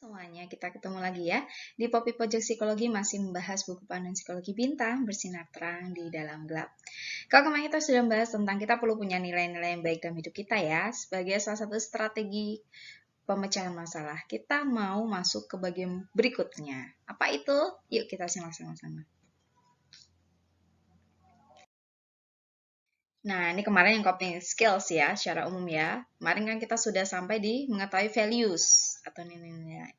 Semuanya, kita ketemu lagi ya. Di Poppy Pojok Psikologi masih membahas buku panduan psikologi bintang bersinar terang di dalam gelap. Kalau kemarin kita sudah membahas tentang kita perlu punya nilai-nilai yang baik dalam hidup kita ya, sebagai salah satu strategi pemecahan masalah. Kita mau masuk ke bagian berikutnya. Apa itu? Yuk kita simak sama-sama. Nah, ini kemarin yang coping skills ya, secara umum ya. Kemarin kan kita sudah sampai di mengetahui values atau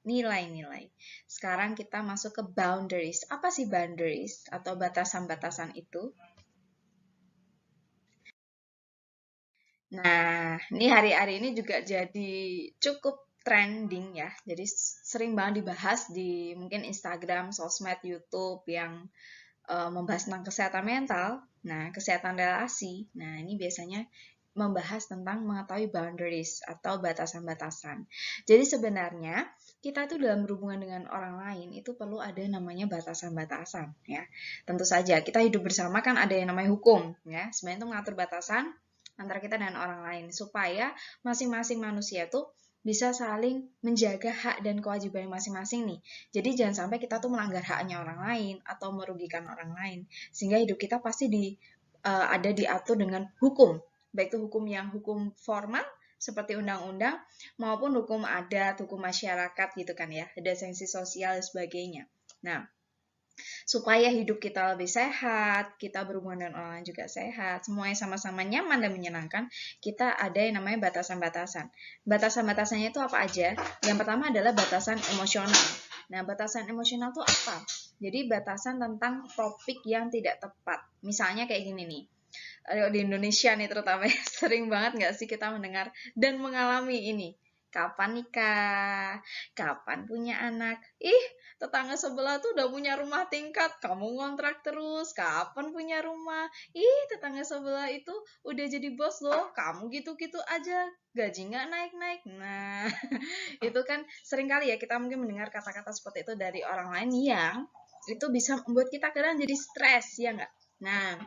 nilai-nilai. Sekarang kita masuk ke boundaries. Apa sih boundaries atau batasan-batasan itu? Nah, ini hari-hari ini juga jadi cukup trending ya. Jadi sering banget dibahas di mungkin Instagram, sosmed, YouTube yang membahas tentang kesehatan mental, nah kesehatan relasi. Nah, ini biasanya membahas tentang mengetahui boundaries atau batasan-batasan. Jadi sebenarnya kita itu dalam berhubungan dengan orang lain itu perlu ada namanya batasan-batasan ya. Tentu saja kita hidup bersama kan ada yang namanya hukum ya. Sebenarnya itu mengatur batasan antara kita dan orang lain supaya masing-masing manusia tuh bisa saling menjaga hak dan kewajiban masing-masing nih. Jadi jangan sampai kita tuh melanggar haknya orang lain atau merugikan orang lain. Sehingga hidup kita pasti ada diatur dengan hukum. Baik itu hukum formal seperti undang-undang maupun hukum adat, hukum masyarakat gitu kan ya. Ada sanksi sosial dan sebagainya. Nah, supaya hidup kita lebih sehat, kita berhubungan dengan orang lain juga sehat, semuanya sama-sama nyaman dan menyenangkan, kita ada yang namanya batasan-batasan. Batasan-batasannya itu apa aja? Yang pertama adalah batasan emosional. Nah, batasan emosional itu apa? Jadi batasan tentang topik yang tidak tepat. Misalnya kayak gini nih, di Indonesia nih terutama sering banget nggak sih kita mendengar dan mengalami ini. Kapan nikah? Kapan punya anak? Ih, tetangga sebelah tuh udah punya rumah tingkat, kamu ngontrak terus. Kapan punya rumah? Ih, tetangga sebelah itu udah jadi bos loh, kamu gitu-gitu aja, gaji nggak naik-naik. Nah, itu kan sering kali ya kita mungkin mendengar kata-kata seperti itu dari orang lain yang itu bisa membuat kita kadang jadi stres, ya nggak? Nah,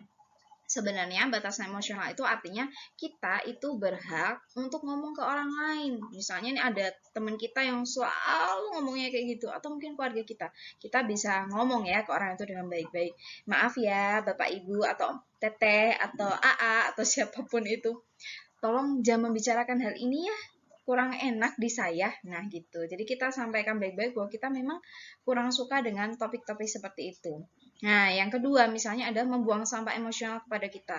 sebenarnya batasan emosional itu artinya kita itu berhak untuk ngomong ke orang lain. Misalnya nih ada teman kita yang selalu ngomongnya kayak gitu, atau mungkin keluarga kita. Kita bisa ngomong ya ke orang itu dengan baik-baik. Maaf ya Bapak Ibu atau Teteh atau AA atau siapapun itu. Tolong jangan membicarakan hal ini ya, kurang enak di saya. Nah gitu. Jadi kita sampaikan baik-baik bahwa kita memang kurang suka dengan topik-topik seperti itu. Nah, yang kedua misalnya adalah membuang sampah emosional kepada kita.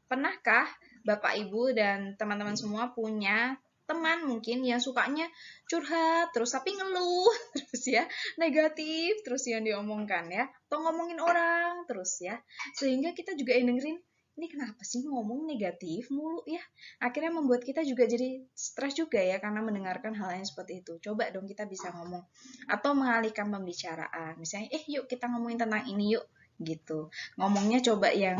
Pernahkah Bapak, Ibu, dan teman-teman semua punya teman mungkin yang sukanya curhat terus tapi ngeluh terus ya, negatif terus yang diomongkan ya, atau ngomongin orang terus ya, sehingga kita juga yang dengerin, ini kenapa sih ngomong negatif mulu ya, akhirnya membuat kita juga jadi stres juga ya karena mendengarkan hal yang seperti itu. Coba dong kita bisa ngomong atau mengalihkan pembicaraan, misalnya yuk kita ngomongin tentang ini yuk gitu. Ngomongnya coba yang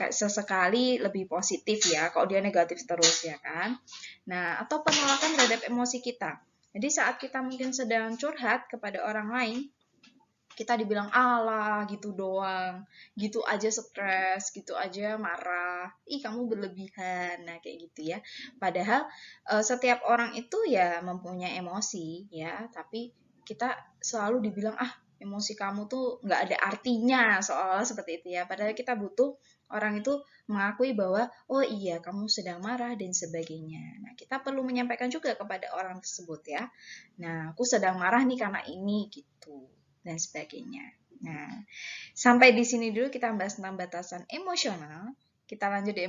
sesekali lebih positif ya, kalau dia negatif terus ya kan. Nah, atau penolakan terhadap emosi kita. Jadi saat kita mungkin sedang curhat kepada orang lain, kita dibilang alah gitu doang, gitu aja stres, gitu aja marah, ih kamu berlebihan, nah kayak gitu ya. Padahal setiap orang itu ya mempunyai emosi ya, tapi kita selalu dibilang emosi kamu tuh nggak ada artinya seolah-olah seperti itu ya. Padahal kita butuh orang itu mengakui bahwa oh iya kamu sedang marah dan sebagainya. Nah kita perlu menyampaikan juga kepada orang tersebut ya. Nah aku sedang marah nih karena ini gitu dan sebagainya. Nah, sampai di sini dulu kita bahas tentang batasan emosional. Kita lanjut di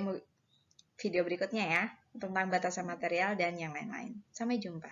video berikutnya ya, tentang batasan material dan yang lain-lain. Sampai jumpa.